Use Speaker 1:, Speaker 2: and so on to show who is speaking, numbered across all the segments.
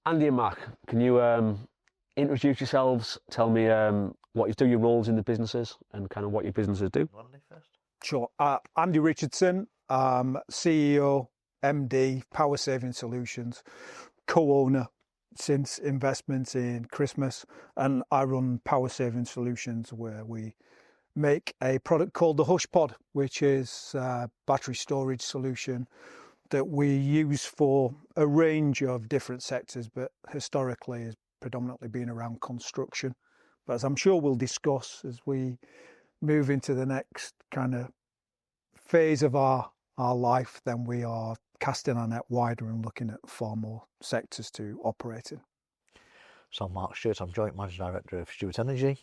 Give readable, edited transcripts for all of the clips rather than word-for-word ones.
Speaker 1: Andy and Mark, can you introduce yourselves? Tell me what you do, your roles in the businesses, and kind of what your businesses do.
Speaker 2: Andy first.
Speaker 3: Sure. Andy Richardson, CEO, MD, Power Saving Solutions, co-owner since investments in Christmas, and I run Power Saving Solutions, where we make a product called the Hussh Pod, which is a battery storage solution that we use for a range of different sectors, but historically has predominantly been around construction. But as I'm sure we'll discuss as we move into the next kind of phase of our life, then we are casting our net wider and looking at far more sectors to operate in.
Speaker 2: So I'm Mark Stewart, I'm Joint Managing Director of Stuart Energy.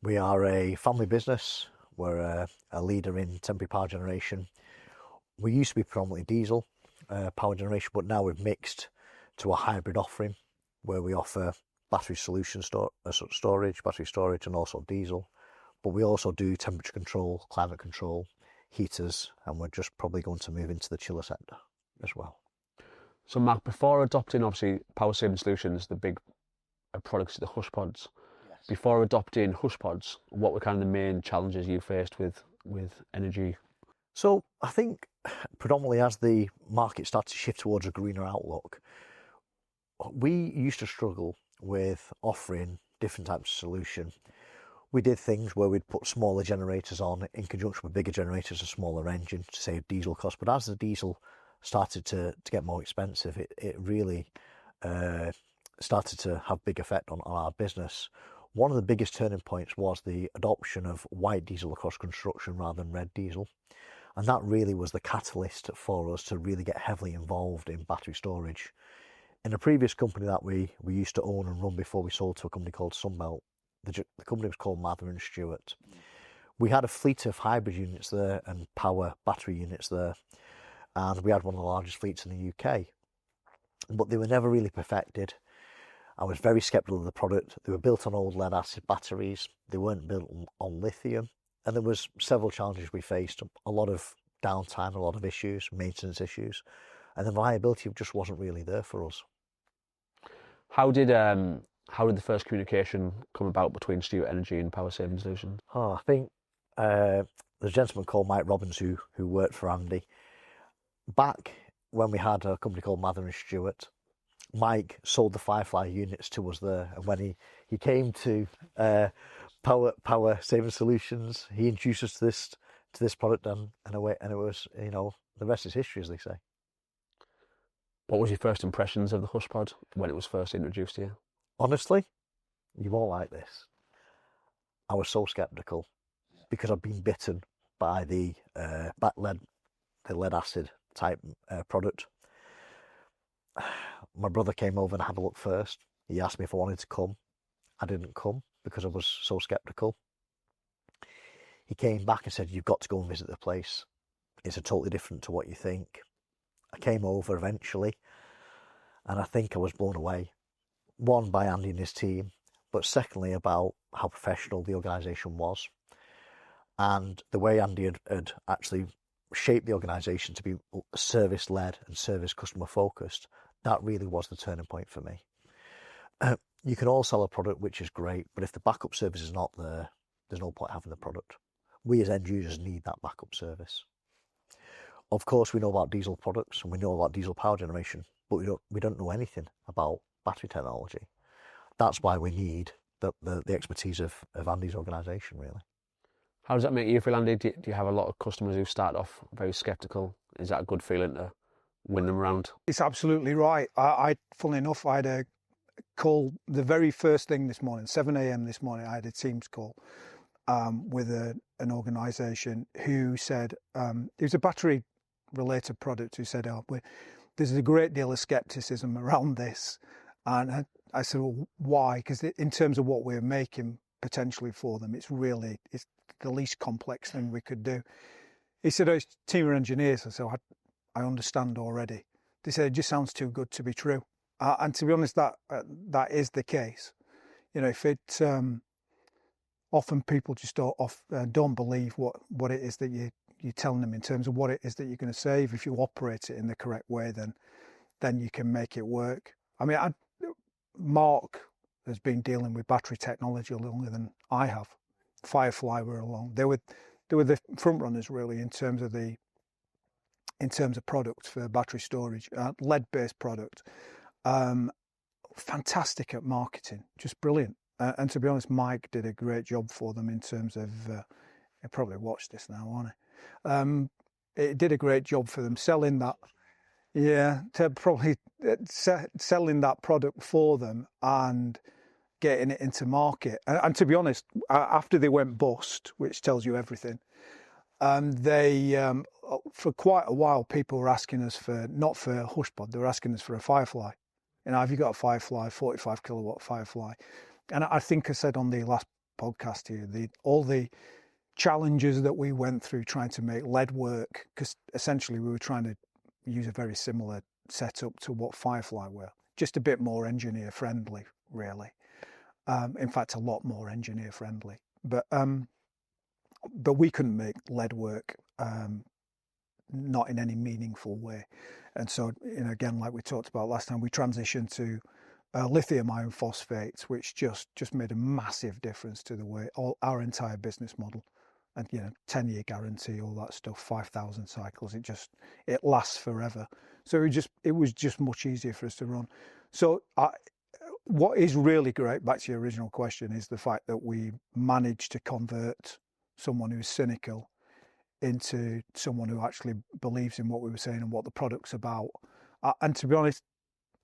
Speaker 2: We are a family business. We're a leader in temporary power generation. We used to be predominantly diesel power generation, but now we've mixed to a hybrid offering where we offer battery solution storage, battery storage, and also diesel. But we also do temperature control, climate control, heaters, and we're just probably going to move into the chiller sector as well.
Speaker 1: So Mark, before adopting obviously Power Saving Solutions, the big products, the Hussh Pods,
Speaker 2: Yes.
Speaker 1: before adopting Hussh Pods, what were kind of the main challenges you faced with energy?
Speaker 2: So I think predominantly as the market started to shift towards a greener outlook, we used to struggle with offering different types of solution. We did things where we'd put smaller generators on in conjunction with bigger generators, a smaller engine to save diesel costs. But as the diesel started to get more expensive, it really started to have big effect on our business. One of the biggest turning points was the adoption of white diesel across construction rather than red diesel. And that really was the catalyst for us to really get heavily involved in battery storage. In a previous company that we used to own and run before we sold to a company called Sunbelt, the company was called Mather and Stewart. We had a fleet of hybrid units there and power battery units there, and we had one of the largest fleets in the UK. But they were never really perfected. I was very sceptical of the product. They were built on old lead acid batteries. They weren't built on lithium. And there was several challenges we faced, a lot of downtime, a lot of issues, maintenance issues, and the viability just wasn't really there for us.
Speaker 1: How did the first communication come about between Stuart Energy and Power Saving Solutions?
Speaker 2: Oh, I think there's a gentleman called Mike Robbins who worked for Andy. Back when we had a company called Mather and Stewart, Mike sold the Firefly units to us there, and when he came to Power Saving Solutions, he introduced us to this product, and it was, the rest is history, as they say.
Speaker 1: What was your first impressions of the Hussh Pod when it was first introduced to you?
Speaker 2: Honestly, you won't like this. I was so sceptical because I've been bitten by the lead acid type product. My brother came over and had a look first. He asked me if I wanted to come. I didn't come because I was so sceptical. He came back and said, "You've got to go and visit the place. It's a totally different to what you think." I came over eventually, and I think I was blown away. One, by Andy and his team, but secondly about how professional the organisation was, and the way Andy had actually shaped the organisation to be service-led and service customer-focused. That really was the turning point for me. You can all sell a product which is great, but if the backup service is not there, there's no point having the product. We as end users need that backup service. Of course, we know about diesel products and we know about diesel power generation, but we don't know anything about battery technology. That's why we need the expertise of Andy's organisation, really.
Speaker 1: How does that make you feel, Andy? Do you have a lot of customers who start off very sceptical? Is that a good feeling to win them around?
Speaker 3: It's absolutely right. Funnily enough, I had a call the very first thing this morning, 7 a.m. this morning. I had a Teams call with an organisation who said, it was a battery related product, who said, there's a great deal of scepticism around this. And I said, well, why? Because in terms of what we're making potentially for them, it's the least complex thing we could do. He said, it's a team of engineers. I said, I understand already. They said, it just sounds too good to be true. And to be honest, that is the case. If it often people just don't believe what it is that you're telling them in terms of what it is that you're going to save. If you operate it in the correct way, then you can make it work. I mean, Mark has been dealing with battery technology longer than I have. Firefly were along. They were the front runners really in terms of products for battery storage, lead-based product. Fantastic at marketing, just brilliant. And to be honest, Mike did a great job for them in terms of. He probably watched this now, won't he? It did a great job for them selling that. Yeah, to probably selling that product for them and getting it into market. And to be honest, after they went bust, which tells you everything, they for quite a while people were asking us for, not for a Hussh Pod, they were asking us for a Firefly. You know, have you got a Firefly, 45 kilowatt Firefly? And I think I said on the last podcast here, all the challenges that we went through trying to make lead work, because essentially we were trying to use a very similar setup to what Firefly were, just a bit more engineer friendly, really. In fact, a lot more engineer friendly. But we couldn't make lead work, not in any meaningful way. And so, you know, again, like we talked about last time, we transitioned to lithium iron phosphate, which just made a massive difference to the way our entire business model. And, you know, 10-year guarantee, all that stuff, 5,000 cycles. It lasts forever. So it was just much easier for us to run. So what is really great, back to your original question, is the fact that we managed to convert someone who's cynical into someone who actually believes in what we were saying and what the product's about. And to be honest,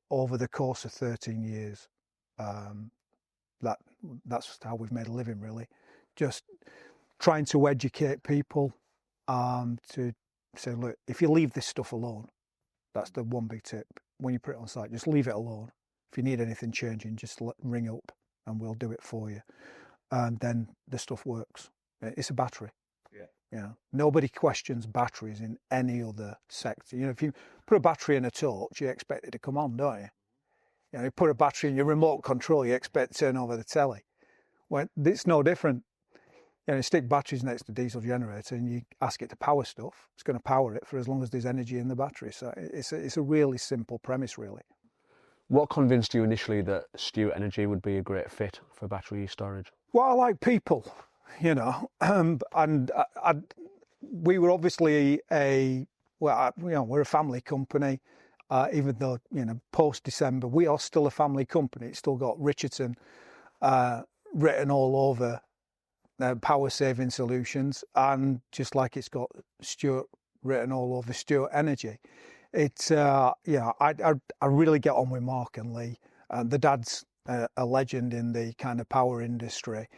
Speaker 3: over the course of 13 years, that's how we've made a living, really. Just trying to educate people to say, look, if you leave this stuff alone, that's the one big tip. When you put it on site, just leave it alone. If you need anything changing, just ring up and we'll do it for you. And then the stuff works. It's a battery. Yeah. You know, nobody questions batteries in any other sector. You know, if you put a battery in a torch, you expect it to come on, don't you? You know, you put a battery in your remote control, you expect to turn over the telly. Well, it's no different. You know, you stick batteries next to a diesel generator and you ask it to power stuff, it's going to power it for as long as there's energy in the battery. So it's a really simple premise, really.
Speaker 1: What convinced you initially that Stuart Energy would be a great fit for battery storage?
Speaker 3: Well, I like people, you know, and we were obviously we're a family company, even though, you know, post-December, we are still a family company. It's still got Richardson written all over power saving solutions, and just like it's got Stuart written all over Stuart Energy. It's I really get on with Mark and Lee. The dad's a legend in the kind of power industry,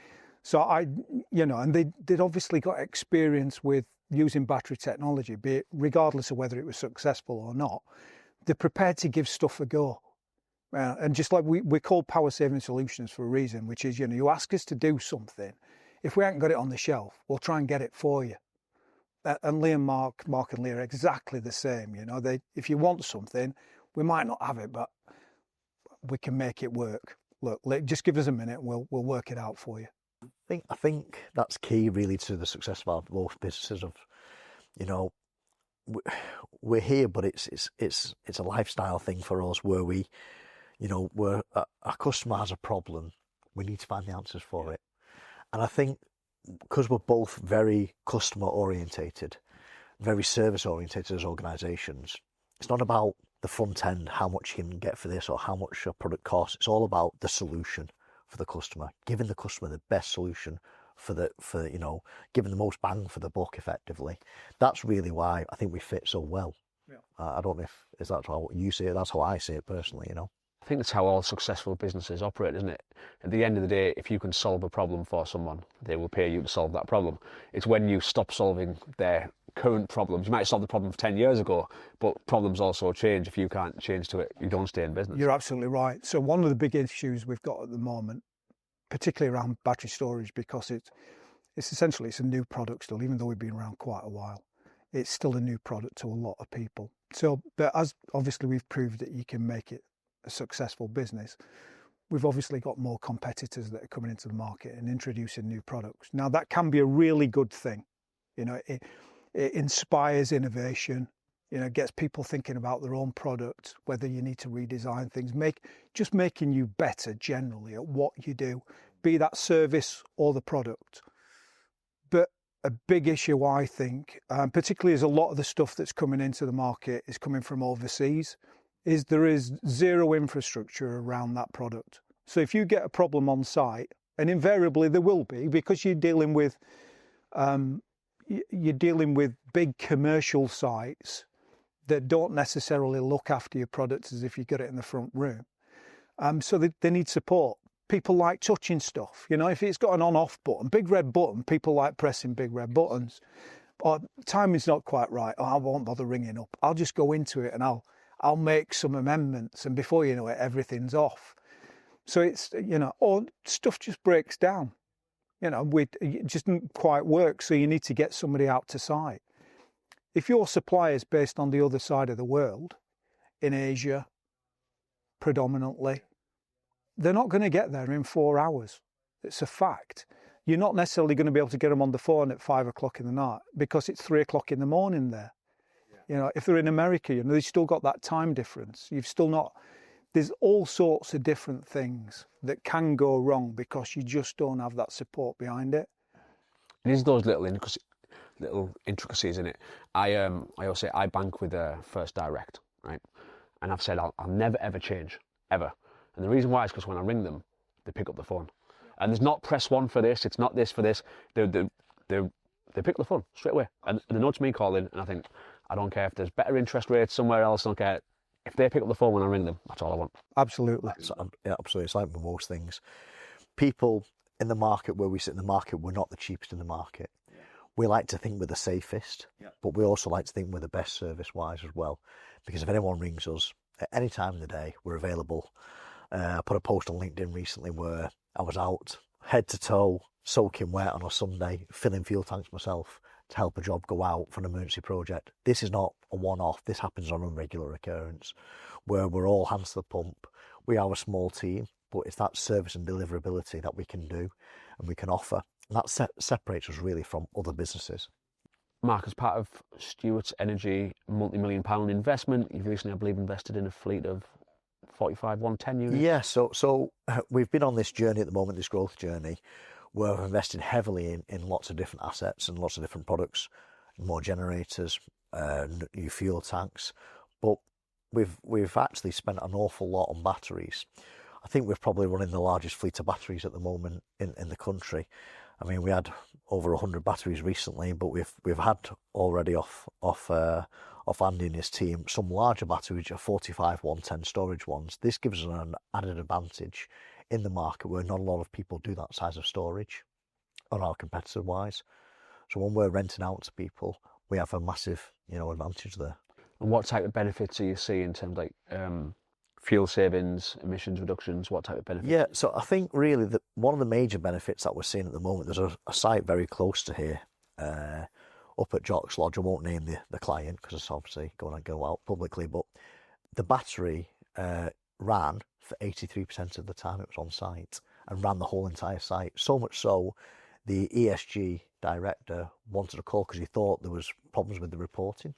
Speaker 3: so and they'd obviously got experience with using battery technology, be it regardless of whether it was successful or not. They're prepared to give stuff a go. And just like we're called power saving solutions for a reason, which is, you know, you ask us to do something. If we haven't got it on the shelf, we'll try and get it for you. And Lee and Mark and Lee are exactly the same. You know, if you want something, we might not have it, but we can make it work. Look, just give us a minute, and we'll work it out for you.
Speaker 2: I think that's key, really, to the success of both businesses. Of, you know, we're here, but it's a lifestyle thing for us, where we, you know, our customer has a problem, we need to find the answers for it. And I think because we're both very customer orientated, very service orientated as organisations, it's not about the front end, how much you can get for this or how much a product costs. It's all about the solution for the customer, giving the customer the best solution for you know, giving the most bang for the buck, effectively. That's really why I think we fit so well. Yeah. I don't know is that how you see it. That's how I see it personally, you know.
Speaker 1: I think that's how all successful businesses operate, isn't it? At the end of the day, if you can solve a problem for someone, they will pay you to solve that problem. It's when you stop solving their current problems. You might have solved the problem 10 years ago, but problems also change. If you can't change to it, you don't stay in business.
Speaker 3: You're absolutely right. So one of the big issues we've got at the moment, particularly around battery storage, because it's essentially a new product still, even though we've been around quite a while. It's still a new product to a lot of people. So, but as obviously we've proved that you can make it a successful business, we've obviously got more competitors that are coming into the market and introducing new products. Now that can be a really good thing. You know, it inspires innovation. gets people thinking about their own product, whether you need to redesign things, just making you better generally at what you do, be that service or the product. But a big issue, I think, particularly as a lot of the stuff that's coming into the market is coming from overseas, is there is zero infrastructure around that product. So if you get a problem on site, and invariably there will be, because you're dealing with big commercial sites that don't necessarily look after your product as if you got it in the front room. So they need support. People like touching stuff. If it's got an on-off button, big red button, people like pressing big red buttons. Or timing's not quite right. Oh, I won't bother ringing up. I'll just go into it and I'll make some amendments, and before you know it, everything's off. So it's, or stuff just breaks down. It just doesn't quite work. So you need to get somebody out to site. If your supplier is based on the other side of the world, in Asia predominantly, they're not going to get there in 4 hours. It's a fact. You're not necessarily going to be able to get them on the phone at 5 o'clock in the night because it's 3 o'clock in the morning there. If they're in America, they've still got that time difference. There's all sorts of different things that can go wrong because you just don't have that support behind it.
Speaker 1: It is those little intricacies in it. I always say I bank with First Direct, right? And I've said I'll never ever change, ever. And the reason why is because when I ring them, they pick up the phone. And there's not press 1 for this, it's not this for this. They pick up the phone straight away. And they know it's me calling, and I think, I don't care if there's better interest rates somewhere else, I don't care. If they pick up the phone when I ring them, that's all I want.
Speaker 3: Absolutely.
Speaker 2: Yeah, absolutely. It's like with most things. People in the market, where we sit in the market, we're not the cheapest in the market. Yeah. We like to think we're the safest, but we also like to think we're the best service-wise as well. Because if anyone rings us at any time of the day, we're available. I put a post on LinkedIn recently where I was out head to toe, soaking wet on a Sunday, filling fuel tanks myself to help a job go out for an emergency project. This is not a one-off. This happens on a regular occurrence where we're all hands to the pump. We are a small team, but it's that service and deliverability that we can do and we can offer. And that separates us really from other businesses.
Speaker 1: Mark, as part of Stuart Energy multi-million-pound investment, you've recently, I believe, invested in a fleet of 45 110 units.
Speaker 2: Yeah, so we've been on this journey at the moment, this growth journey, where we're investing heavily in lots of different assets and lots of different products, more generators, new fuel tanks. But we've actually spent an awful lot on batteries. I think we're probably running the largest fleet of batteries at the moment in the country. I mean, we had over 100 batteries recently, but we've had already off Andy and his team some larger batteries, 45 110 storage ones. This gives us an added advantage in the market where not a lot of people do that size of storage on our competitor wise. So when we're renting out to people, we have a massive advantage there.
Speaker 1: And what type of benefits do you see in terms of like fuel savings, emissions reductions? What type of benefits?
Speaker 2: Yeah, so I think really that one of the major benefits that we're seeing at the moment, there's a site very close to here, up at Jock's Lodge. I won't name the client because it's obviously going to go out publicly, but the battery ran for 83% of the time it was on site and ran the whole entire site. So much so, the ESG director wanted a call because he thought there was problems with the reporting.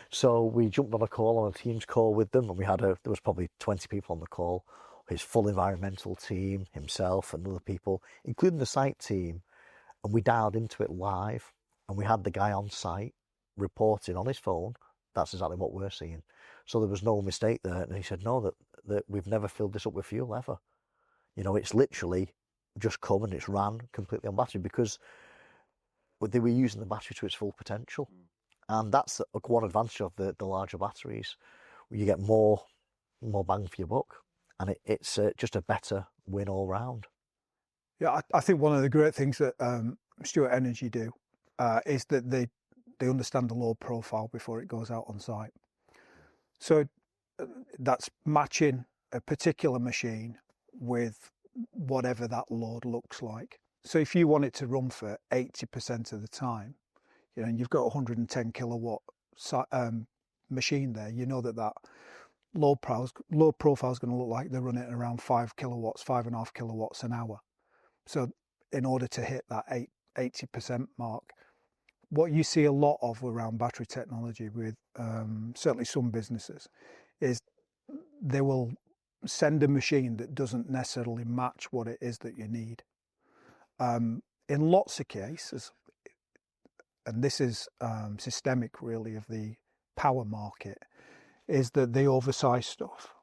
Speaker 2: So we jumped on a call, on a Teams call with them, and there was probably 20 people on the call, his full environmental team, himself and other people, including the site team, and we dialed into it live, and we had the guy on site reporting on his phone, that's exactly what we're seeing. So there was no mistake there, and he said, no, that we've never filled this up with fuel ever. It's literally just come and it's ran completely on battery because they were using the battery to its full potential. And that's one advantage of the larger batteries. You get more bang for your buck, and it's just a better win all round.
Speaker 3: Yeah, I think one of the great things that Stuart Energy do is that they understand the load profile before it goes out on site. So that's matching a particular machine with whatever that load looks like. So if you want it to run for 80% of the time, and you've got a 110 kilowatt machine there, that load profile is going to look like they're running around 5 kilowatts, 5.5 kilowatts an hour. So in order to hit that 80% mark, what you see a lot of around battery technology with certainly some businesses is they will send a machine that doesn't necessarily match what it is that you need. In lots of cases, and this is systemic really of the power market, is that they oversize stuff.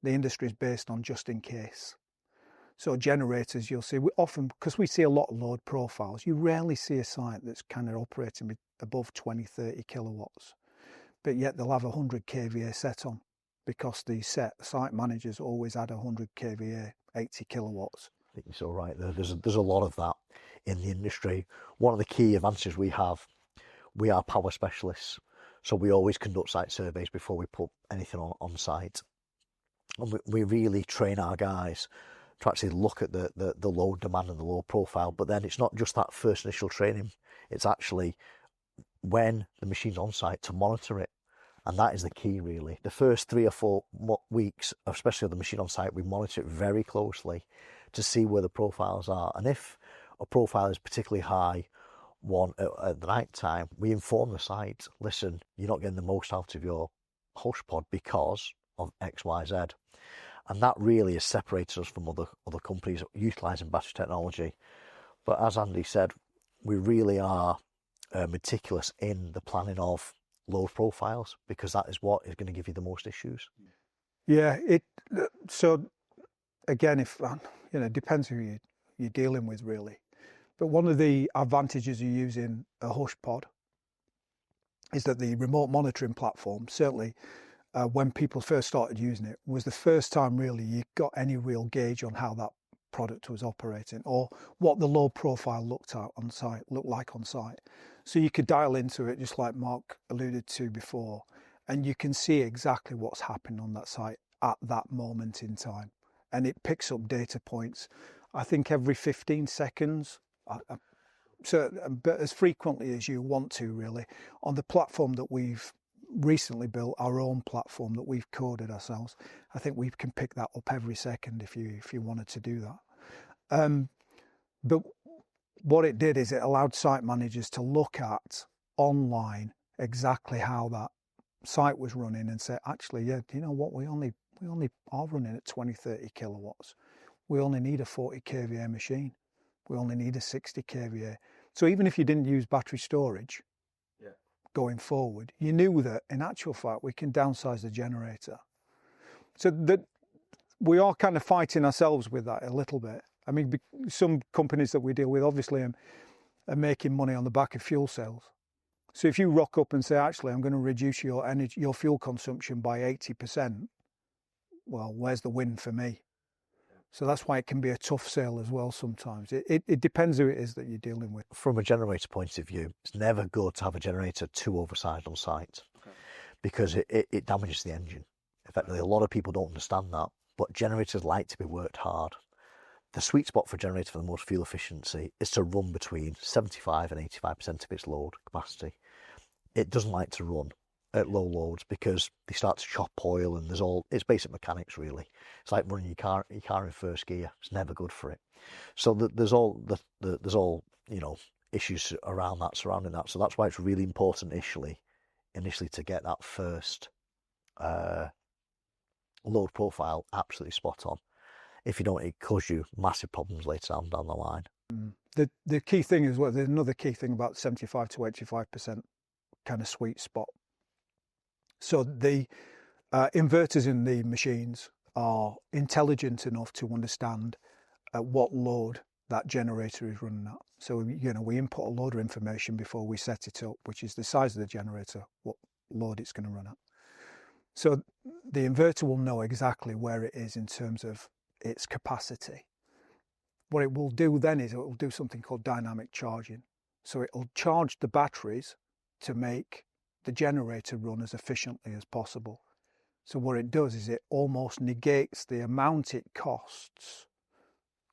Speaker 3: The industry is based on just in case. So generators, you'll see, we often, because we see a lot of load profiles, you rarely see a site that's kind of operating with above 20, 30 kilowatts, but yet they'll have 100 kVA set on because the site managers always add 100 kVA, 80 kilowatts.
Speaker 2: I think you're so right there. There's a lot of that in the industry. One of the key advantages we have, we are power specialists, so we always conduct site surveys before we put anything on site. And we really train our guys to actually look at the load demand and the load profile. But then it's not just that first initial training, it's actually when the machine's on site to monitor it. And that is the key really. The first 3 or 4 weeks, especially with the machine on site, we monitor it very closely to see where the profiles are. And if a profile is particularly high at the night time, we inform the site, listen, you're not getting the most out of your Hussh Pod because of X, Y, Z. And that really has separated us from other companies utilising battery technology. But as Andy said, we really are meticulous in the planning of load profiles, because that is what is going to give you the most issues.
Speaker 3: Yeah, so again, if it depends who you're dealing with really. But one of the advantages of using a Hussh Pod is that the remote monitoring platform, certainly when people first started using it, was the first time really you got any real gauge on how that product was operating or what the load profile looked like on site. So you could dial into it, just like Mark alluded to before, and you can see exactly what's happening on that site at that moment in time. And it picks up data points, I think every 15 seconds, but as frequently as you want to really. On the platform that we've recently built, our own platform that we've coded ourselves, I think we can pick that up every second if you wanted to do that. But what it did is it allowed site managers to look at online exactly how that site was running and say, actually, yeah, do you know what, we only are running at 20, 30 kilowatts. We only need a 40 kVA machine. We only need a 60 kVA. So even if you didn't use battery storage going forward, you knew that in actual fact we can downsize the generator. So that we are kind of fighting ourselves with that a little bit. I mean, some companies that we deal with obviously are making money on the back of fuel cells. So if you rock up and say, actually, I'm going to reduce your fuel consumption by 80%, well, where's the win for me? So that's why it can be a tough sale as well sometimes. It depends who it is that you're dealing with.
Speaker 2: From a generator point of view, it's never good to have a generator too oversized on site, because it damages the engine. Effectively, a lot of people don't understand that, but generators like to be worked hard. The sweet spot for a generator for the most fuel efficiency is to run between 75 and 85% of its load capacity. It doesn't like to run at low loads because they start to chop oil, and it's basic mechanics really. It's like running your car in first gear. It's never good for it. So there's all issues surrounding that. So that's why it's really important initially to get that first load profile absolutely spot on. If you don't, it cause you massive problems later on down the line.
Speaker 3: The key thing is, well, there's another key thing about 75 to 85% kind of sweet spot. So the inverters in the machines are intelligent enough to understand at what load that generator is running at. So we input a load of information before we set it up, which is the size of the generator, what load it's going to run at. So the inverter will know exactly where it is in terms of its capacity. What it will do then is it will do something called dynamic charging. So it will charge the batteries to make the generator run as efficiently as possible. So what it does is it almost negates the amount it costs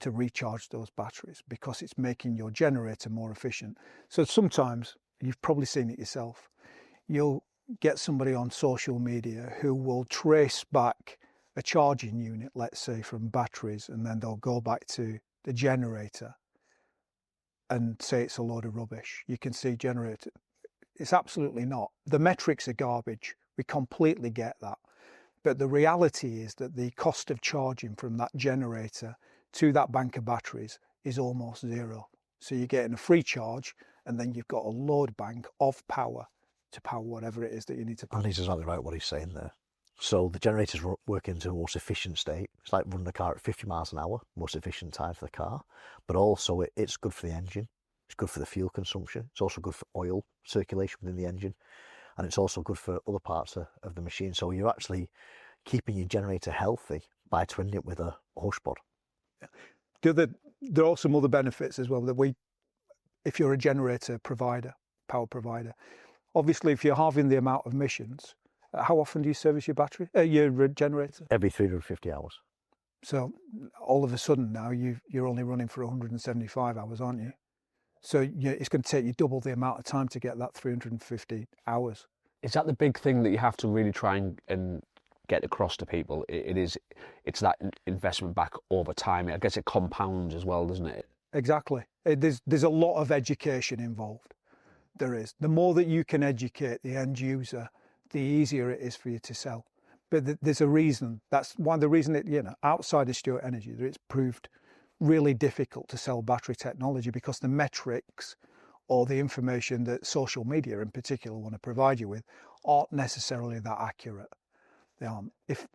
Speaker 3: to recharge those batteries, because it's making your generator more efficient. So sometimes, you've probably seen it yourself, you'll get somebody on social media who will trace back a charging unit, let's say from batteries, and then they'll go back to the generator, and say it's a load of rubbish. You can see generator. It's absolutely not. The metrics are garbage. We completely get that. But the reality is that the cost of charging from that generator to that bank of batteries is almost zero. So you're getting a free charge, and then you've got a load bank of power to power whatever it is that you need to power.
Speaker 2: And he's exactly right what he's saying there. So the generators work into a most efficient state. It's like running a car at 50 miles an hour, most efficient time for the car. But also it's good for the engine. It's good for the fuel consumption. It's also good for oil circulation within the engine. And it's also good for other parts of the machine. So you're actually keeping your generator healthy by twinning it with a Hussh Pod.
Speaker 3: There are some other benefits as well that if you're a generator provider, power provider, obviously if you're halving the amount of emissions, how often do you service your your generator?
Speaker 2: Every 350 hours.
Speaker 3: So all of a sudden now you're only running for 175 hours, aren't you? So it's going to take you double the amount of time to get that 350 hours.
Speaker 1: Is that the big thing that you have to really try and get across to people? It's that investment back over time. I guess it compounds as well, doesn't it?
Speaker 3: Exactly. There's a lot of education involved. There is. The more that you can educate the end user, the easier it is for you to sell. But there's a reason. That's one of the reasons outside of Stuart Energy, that it's proved really difficult to sell battery technology, because the metrics or the information that social media in particular want to provide you with aren't necessarily that accurate. They aren't. If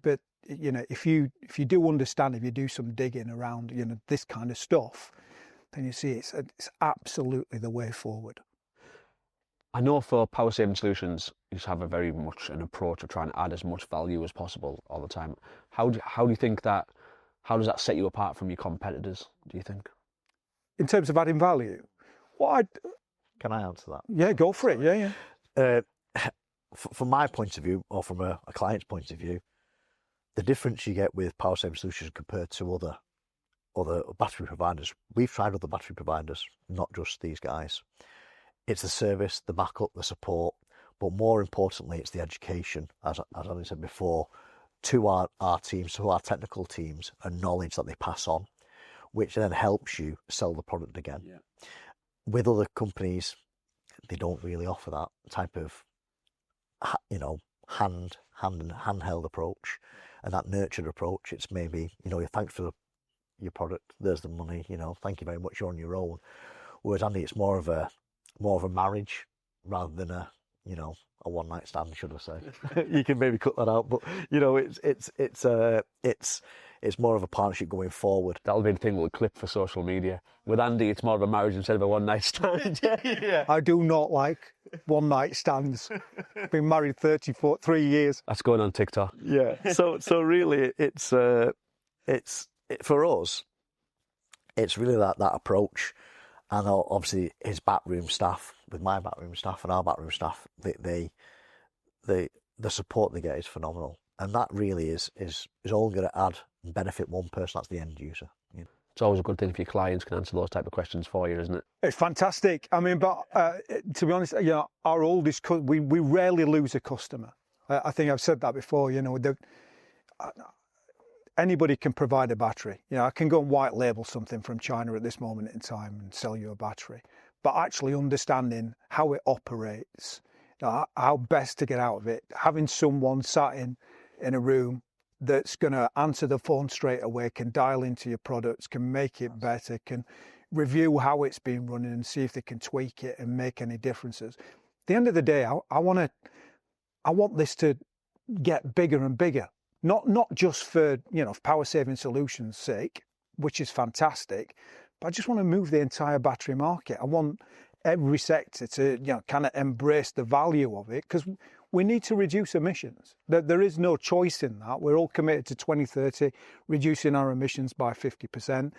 Speaker 3: you do understand, if you do some digging around this kind of stuff, then you see it's absolutely the way forward.
Speaker 1: I know for power saving solutions, you have a very much an approach of trying to add as much value as possible all the time. How do you think that? How does that set you apart from your competitors, do you think?
Speaker 3: In terms of adding value?
Speaker 2: Can I answer that?
Speaker 3: Yeah, go for it. Yeah.
Speaker 2: From my point of view, or from a client's point of view, the difference you get with power saving solutions compared to other battery providers, we've tried other battery providers, not just these guys. It's the service, the backup, the support, but more importantly, it's the education, as I said before, to our teams, to our technical teams, and knowledge that they pass on, which then helps you sell the product again. Yeah. With other companies, they don't really offer that type of, handheld approach, and that nurtured approach. It's maybe, you're thanks for your product, there's the money, thank you very much, you're on your own. Whereas Andy, it's more of a marriage rather than a one night stand, should I say? You can maybe cut that out, but it's more of a partnership going forward.
Speaker 1: That'll be the thing we'll clip for social media. With Andy, it's more of a marriage instead of a one night stand.
Speaker 3: Yeah. I do not like one night stands. Been married 3 years.
Speaker 1: That's going on TikTok.
Speaker 2: Yeah. So really, it's for us, it's really that approach. And obviously his backroom staff, with my backroom staff and our backroom staff, the support they get is phenomenal. And that really is all going to add and benefit one person, that's the end user.
Speaker 1: It's always a good thing if your clients can answer those type of questions for you, isn't it?
Speaker 3: It's fantastic. I mean, but to be honest, our oldest, we rarely lose a customer. I think I've said that before, anybody can provide a battery. I can go and white label something from China at this moment in time and sell you a battery. But actually understanding how it operates, how best to get out of it, having someone sat in a room that's going to answer the phone straight away, can dial into your products, can make it better, can review how it's been running and see if they can tweak it and make any differences. At the end of the day, I want this to get bigger and bigger. Not just for power saving solutions' sake, which is fantastic, but I just want to move the entire battery market. I want every sector to kind of embrace the value of it, because we need to reduce emissions. There is no choice in that. We're all committed to 2030 reducing our emissions by 50%,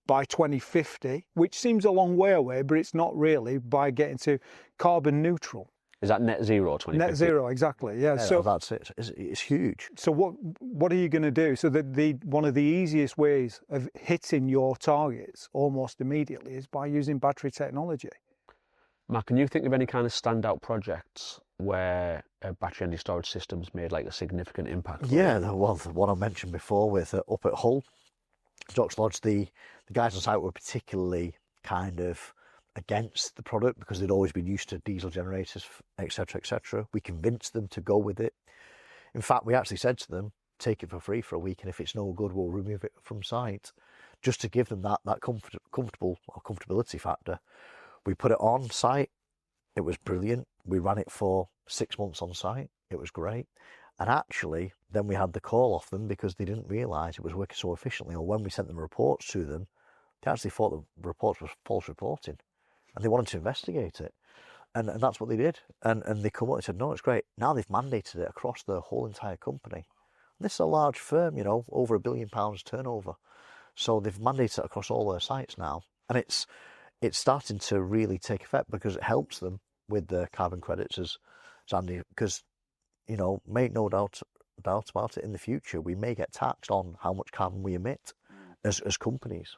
Speaker 3: by 2050, which seems a long way away, but it's not really, by getting to carbon neutral.
Speaker 1: Is that net zero 2050?
Speaker 3: Net zero, exactly. Yeah.
Speaker 2: So that's it. It's huge.
Speaker 3: So what are you going to do? So one of the easiest ways of hitting your targets almost immediately is by using battery technology.
Speaker 1: Matt, can you think of any kind of standout projects where battery energy storage systems made like a significant impact?
Speaker 2: Yeah, the one I mentioned before with up at Hull, Docks Lodge, the guys on site were particularly kind of against the product because they'd always been used to diesel generators, etc., etc. We convinced them to go with it. In fact, we actually said to them, take it for free for a week, and if it's no good, we'll remove it from site, just to give them that comfortability factor. We put it on site. It was brilliant. We ran it for 6 months on site. It was great. And actually, then we had the call off them because they didn't realise it was working so efficiently. Or when we sent them reports to them, they actually thought the reports was false reporting, and they wanted to investigate it. And that's what they did. And they come up and said, no, it's great. Now they've mandated it across the whole entire company. This is a large firm, you know, over £1 billion turnover. So they've mandated it across all their sites now. And it's starting to really take effect because it helps them with the carbon credits, as Andy, because, you know, make no doubt about it, in the future, we may get taxed on how much carbon we emit as companies.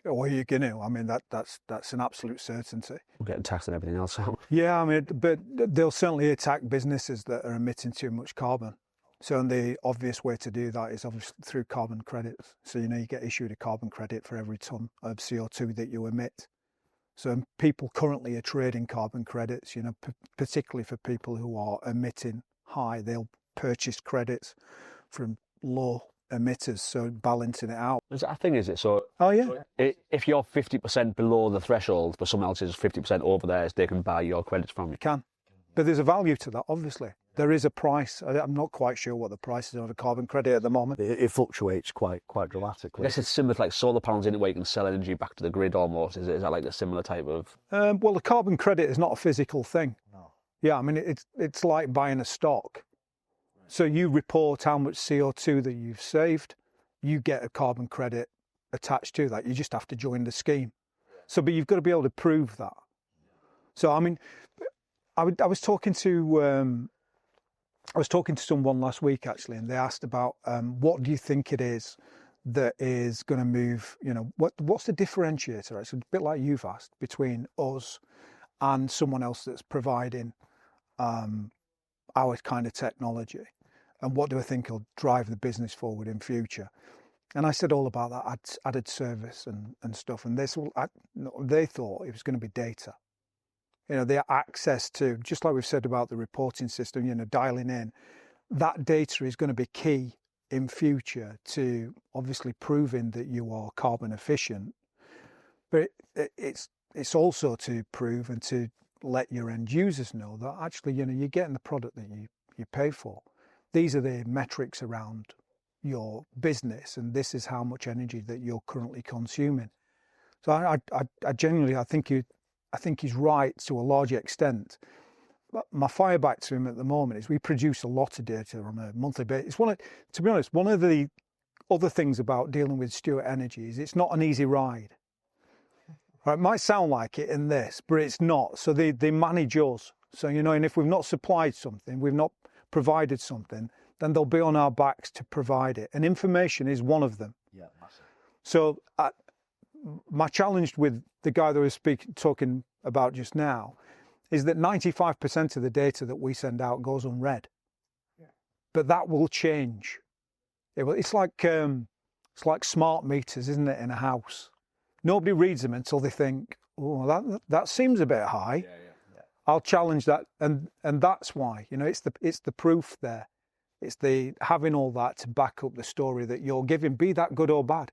Speaker 3: Well, you're going to. I mean, that's an absolute certainty.
Speaker 1: We're getting taxed on everything else.
Speaker 3: Yeah, I mean, but they'll certainly attack businesses that are emitting too much carbon. So the obvious way to do that is obviously through carbon credits. So, you know, you get issued a carbon credit for every tonne of CO2 that you emit. So people currently are trading carbon credits, you know, particularly for people who are emitting high. They'll purchase credits from low emitters, so balancing it out.
Speaker 1: Is that a thing, is it? So,
Speaker 3: oh yeah,
Speaker 1: if you're 50% below the threshold, but someone else is 50% over theirs, they can buy your credits from you.
Speaker 3: Can. But there's a value to that, obviously. There is a price. I'm not quite sure what the price is of a carbon credit at the moment.
Speaker 2: It fluctuates quite dramatically.
Speaker 1: I guess it's similar to like solar panels in it, where you can sell energy back to the grid almost. Is that like a similar type of?
Speaker 3: Well, the carbon credit is not a physical thing.
Speaker 2: No.
Speaker 3: Yeah, I mean, it's like buying a stock. So you report how much CO2 that you've saved, you get a carbon credit attached to that. You just have to join the scheme. So, but you've got to be able to prove that. So, I mean, I was talking to someone last week actually, and they asked about what do you think it is that is going to move? You know, what's the differentiator? It's a bit like you've asked between us and someone else that's providing our kind of technology, and what do I think will drive the business forward in future? And I said all about that added service and stuff, and they thought it was going to be data. You know, their access to, just like we've said about the reporting system, you know, dialing in, that data is going to be key in future to obviously proving that you are carbon efficient. But it's also to prove and to let your end users know that actually, you know, you're getting the product that you pay for. These are the metrics around your business, and this is how much energy that you're currently consuming. So I genuinely, I think he's right to a large extent. But my fireback to him at the moment is we produce a lot of data on a monthly basis. To be honest, one of the other things about dealing with Stuart Energy is it's not an easy ride. Right, it might sound like it in this, but it's not. So they manage us. So, you know, and if we've not supplied something, we've not provided something, then they'll be on our backs to provide it. And information is one of them.
Speaker 2: Yeah, massive.
Speaker 3: So my challenge with the guy that I was talking about just now is that 95% of the data that we send out goes unread. Yeah. But that will change. It's like smart meters, isn't it, in a house? Nobody reads them until they think, oh, that seems a bit high. Yeah. I'll challenge that, and that's why, you know, it's the proof there. It's the having all that to back up the story that you're giving, be that good or bad.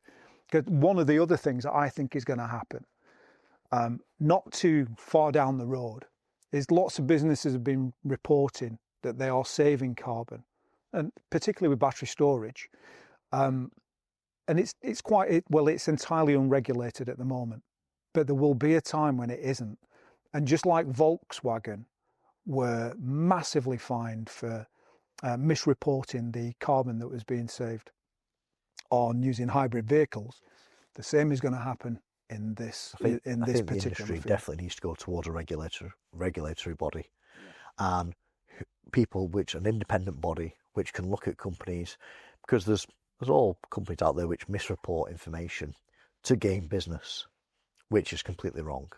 Speaker 3: Because one of the other things that I think is going to happen, not too far down the road, is lots of businesses have been reporting that they are saving carbon, and particularly with battery storage. And it's entirely unregulated at the moment, but there will be a time when it isn't. And just like Volkswagen were massively fined for misreporting the carbon that was being saved on using hybrid vehicles, the same is going to happen in this
Speaker 2: I think
Speaker 3: particular
Speaker 2: the industry
Speaker 3: field.
Speaker 2: definitely needs to go towards a regulatory body, and people an independent body which can look at companies, because there's all companies out there which misreport information to gain business, which is completely wrong.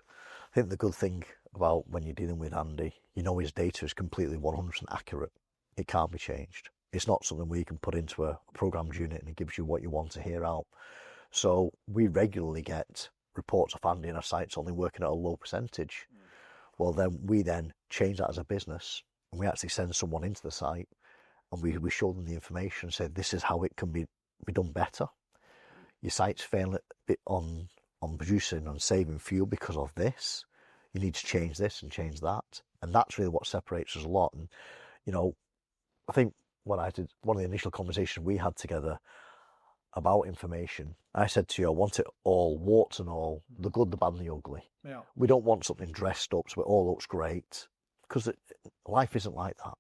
Speaker 2: I think the good thing about when you're dealing with Andy, you know his data is completely 100% accurate. It can't be changed. It's not something where you can put into a programmed unit and it gives you what you want to hear out. So we regularly get reports off Andy and our site's only working at a low percentage. Well, then we change that as a business, and we actually send someone into the site, and we show them the information and say, this is how it can be done better. Your site's failing a bit on producing and saving fuel because of this. You need to change this and change that. And that's really what separates us a lot. And, you know, I think when I did one of the initial conversations we had together about information, I said to you, I want it all, warts and all, the good, the bad and the ugly.
Speaker 3: Yeah.
Speaker 2: We don't want something dressed up so it all looks great, because life isn't like that,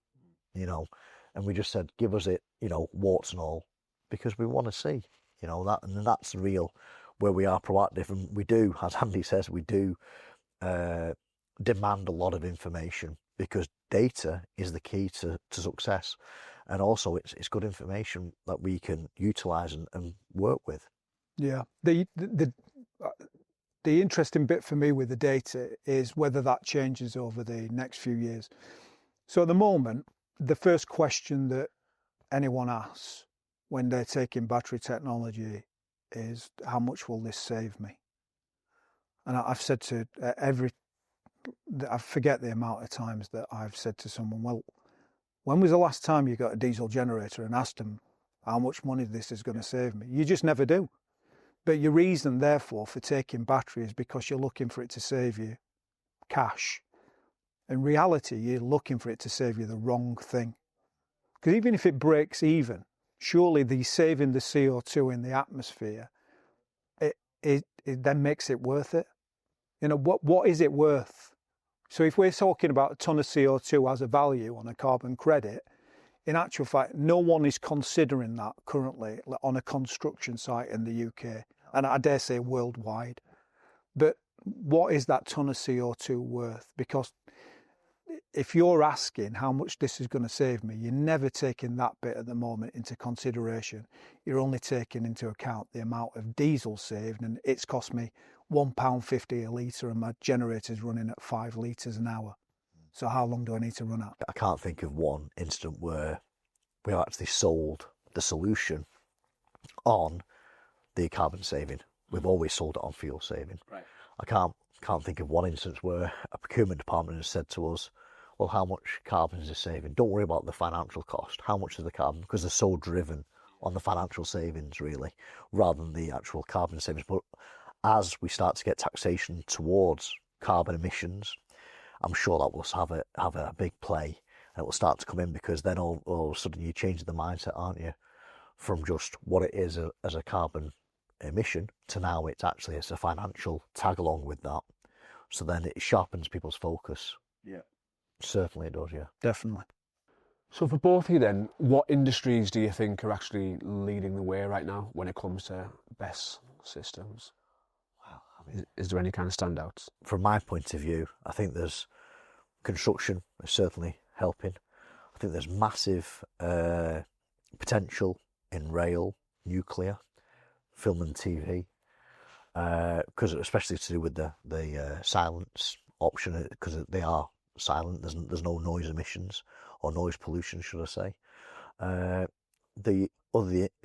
Speaker 2: you know. And we just said, give us it, you know, warts and all, because we want to see, you know, that, and that's the real where we are proactive. And we do, as Andy says, we do demand a lot of information, because data is the key to success. And also it's good information that we can utilise and work with.
Speaker 3: Yeah. The interesting bit for me with the data is whether that changes over the next few years. So at the moment, the first question that anyone asks when they're taking battery technology is, how much will this save me? And I've said to I forget the amount of times that I've said to someone, well, when was the last time you got a diesel generator and asked them how much money this is going to save me? You just never do. But your reason, therefore, for taking battery is because you're looking for it to save you cash. In reality, you're looking for it to save you the wrong thing. Because even if it breaks even, surely the saving the CO2 in the atmosphere, it then makes it worth it. You know, what is it worth? So if we're talking about a ton of CO2 as a value on a carbon credit, in actual fact, no one is considering that currently on a construction site in the UK, and I dare say worldwide. But what is that ton of CO2 worth? Because if you're asking how much this is going to save me, you're never taking that bit at the moment into consideration. You're only taking into account the amount of diesel saved, and it's cost me £1.50 a litre and my generator's running at 5 litres an hour. So how long do I need to run at?
Speaker 2: I can't think of one instant where we actually sold the solution on the carbon saving. We've always sold it on fuel saving.
Speaker 1: Right.
Speaker 2: I can't think of one instance where a procurement department has said to us, well, how much carbon is this saving? Don't worry about the financial cost. How much is the carbon? Because they're so driven on the financial savings, really, rather than the actual carbon savings. But as we start to get taxation towards carbon emissions, I'm sure that will have a big play, and it will start to come in, because then all of a sudden you're changing the mindset, aren't you, from just what it is as a carbon emission to now it's a financial tag along with that. So then it sharpens people's focus.
Speaker 1: Yeah.
Speaker 2: Certainly it does, yeah.
Speaker 3: Definitely.
Speaker 1: So for both of you then, what industries do you think are actually leading the way right now when it comes to BESS systems?
Speaker 2: Well, I mean,
Speaker 1: Is there any kind of standouts?
Speaker 2: from my point of view, I think there's construction is certainly helping. I think there's massive potential in rail, nuclear, film and TV, because especially to do with the silence option, because they are silent. There's no noise emissions or noise pollution, should I say. The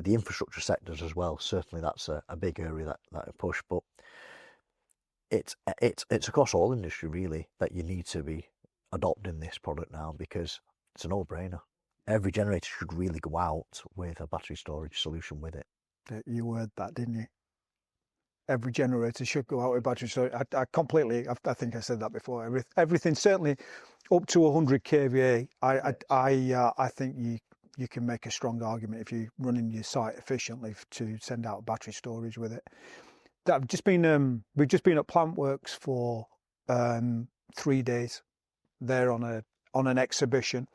Speaker 2: infrastructure sectors as well. Certainly, that's a big area that I push. But it's across all industry really that you need to be adopting this product now, because it's a no-brainer. Every generator should really go out with a battery storage solution with it.
Speaker 3: You word that, didn't you? Every generator should go out with battery storage. I think I said that before. Everything, certainly up to 100 kVA, I think you can make a strong argument if you're running your site efficiently to send out battery storage with it. We've just been at Plantworks for 3 days. There on an exhibition,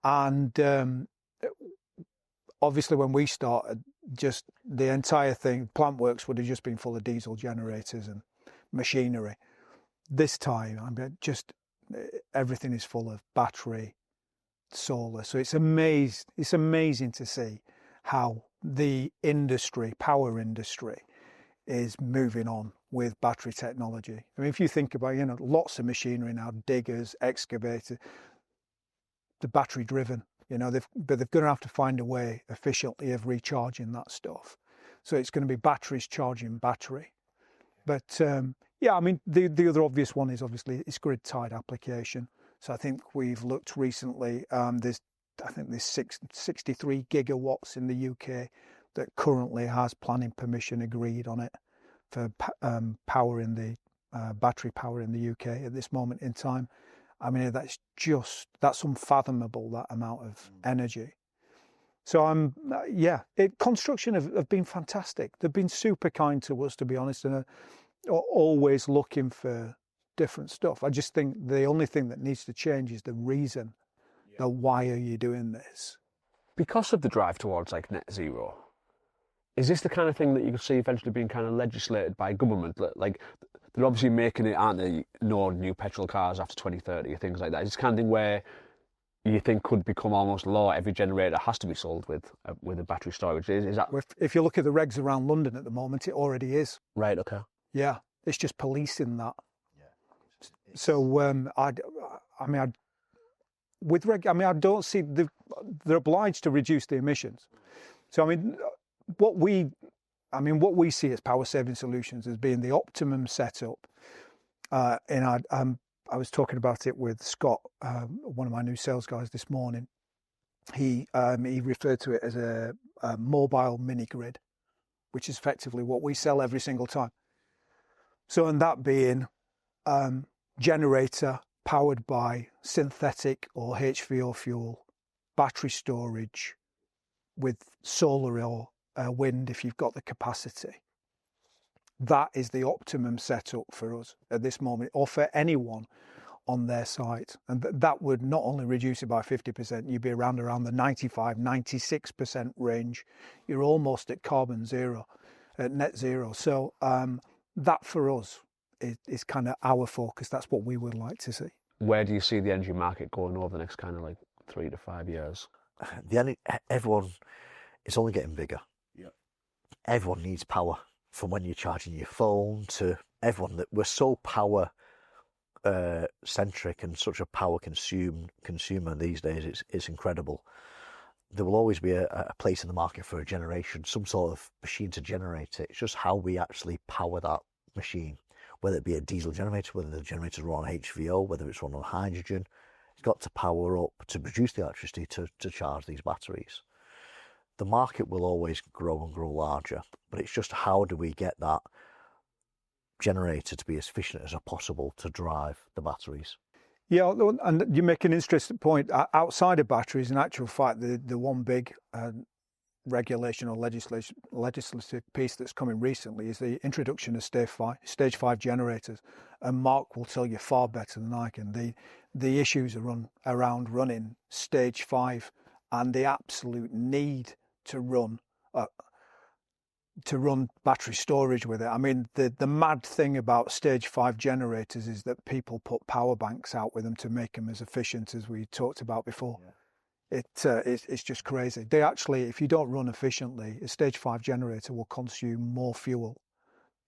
Speaker 3: and obviously when we started, just the entire thing, Plantworks would have just been full of diesel generators and machinery. This time, everything is full of battery, solar. So it's amazing to see how the power industry, is moving on with battery technology. I mean, if you think about, lots of machinery now, diggers, excavators, the battery driven. But they're going to have to find a way efficiently of recharging that stuff. So it's going to be batteries charging battery. But yeah, I mean, the other obvious one is obviously it's grid tied application. So I think we've looked recently. There's 63 gigawatts in the UK that currently has planning permission agreed on it for powering the battery power in the UK at this moment in time. I mean, that's unfathomable, that amount of energy. So construction have been fantastic. They've been super kind to us, to be honest, and are always looking for different stuff. I just think the only thing that needs to change is the reason. The why are you doing this?
Speaker 1: Because of the drive towards like net zero, is this the kind of thing that you could see eventually being kind of legislated by government? Like they're obviously making it, aren't they? No new petrol cars after 2030, things like that. Is this kind of thing where you think could become almost law? Every generator has to be sold with a battery storage. Is that?
Speaker 3: If you look at the regs around London at the moment, it already is.
Speaker 1: Right. Okay.
Speaker 3: Yeah, it's just policing that. Yeah. So I don't see they're obliged to reduce the emissions. So I mean, what we see as power saving solutions as being the optimum setup. And I was talking about it with Scott, one of my new sales guys this morning. He referred to it as a mobile mini grid, which is effectively what we sell every single time. So, and that being generator powered by synthetic or HVO fuel, battery storage with solar or wind if you've got the capacity. That is the optimum setup for us at this moment, or for anyone on their site. And that would not only reduce it by 50%, you'd be around the 95, 96% range. You're almost at carbon zero, at net zero. So that for us is kind of our focus. That's what we would like to see.
Speaker 1: Where do you see the energy market going over the next kind of like 3 to 5 years?
Speaker 2: Everyone, it's only getting bigger. Yeah. Everyone needs power. From when you're charging your phone to everyone, that we're so power centric and such a power consumer these days. It's incredible. There will always be a place in the market for a generation, some sort of machine to generate it. It's just how we actually power that machine, whether it be a diesel generator, whether the generators run on HVO, whether it's run on hydrogen. It's got to power up to produce the electricity to charge these batteries. The market will always grow and grow larger, but it's just how do we get that generator to be as efficient as possible to drive the batteries.
Speaker 3: Yeah, and you make an interesting point. Outside of batteries, in actual fact, the one big regulation or legislative piece that's coming recently is the introduction of stage 5 generators. And Mark will tell you far better than I can. The issues around running stage 5 and the absolute need to run battery storage with it. I mean, the mad thing about stage 5 generators is that people put power banks out with them to make them as efficient as we talked about before. Yeah. It's just crazy. They actually, if you don't run efficiently, a stage 5 generator will consume more fuel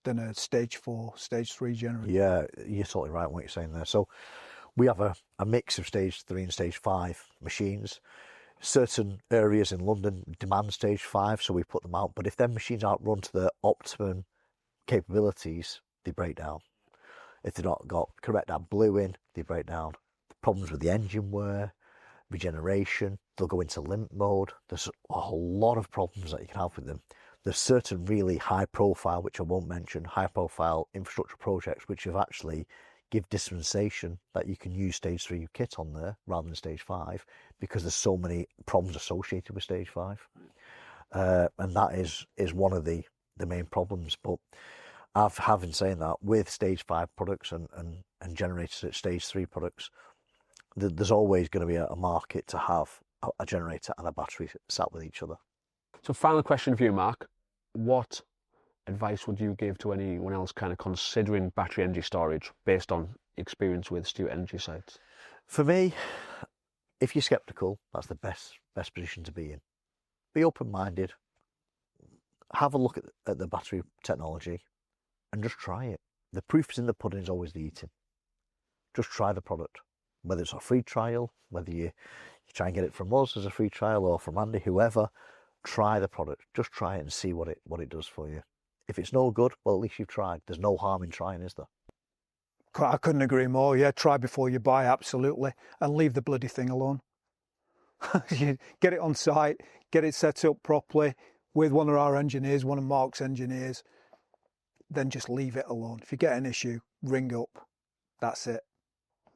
Speaker 3: than a stage 4, stage 3 generator.
Speaker 2: Yeah, you're totally right in what you're saying there. So we have a mix of stage 3 and stage 5 machines. Certain areas in London demand stage 5, so we put them out. But if them machines aren't run to their optimum capabilities, they break down. If they've not got correct blue in, they break down. The problems with the engine wear, regeneration, they'll go into limp mode. There's a lot of problems that you can have with them. There's certain really high profile, which I won't mention, high profile infrastructure projects which have actually give dispensation that you can use stage 3 kit on there rather than stage 5 because there's so many problems associated with stage 5. And that is one of the main problems. But having saying that, with stage 5 products and generators at stage 3 products, there's always going to be a market to have a generator and a battery sat with each other.
Speaker 1: So final question for you, Mark. What advice would you give to anyone else kind of considering battery energy storage based on experience with Stuart Energy sites?
Speaker 2: For me, if you're sceptical, that's the best position to be in. Be open-minded, have a look at the battery technology and just try it. The proof is in the pudding is always the eating. Just try the product, whether it's a free trial, whether you try and get it from us as a free trial or from Andy, whoever, try the product. Just try it and see what it does for you. If it's no good, well, at least you've tried. There's no harm in trying, is there?
Speaker 3: I couldn't agree more. Yeah, try before you buy, absolutely, and leave the bloody thing alone. You get it on site, get it set up properly with one of our engineers, one of Mark's engineers, then just leave it alone. If you get an issue, ring up. That's it.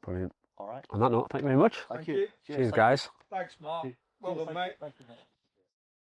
Speaker 1: Brilliant.
Speaker 2: All right.
Speaker 1: On that note, thank you very much.
Speaker 2: Thank you.
Speaker 1: Cheers, guys.
Speaker 3: Thanks, Mark. Well done, mate.
Speaker 2: Thank you, mate.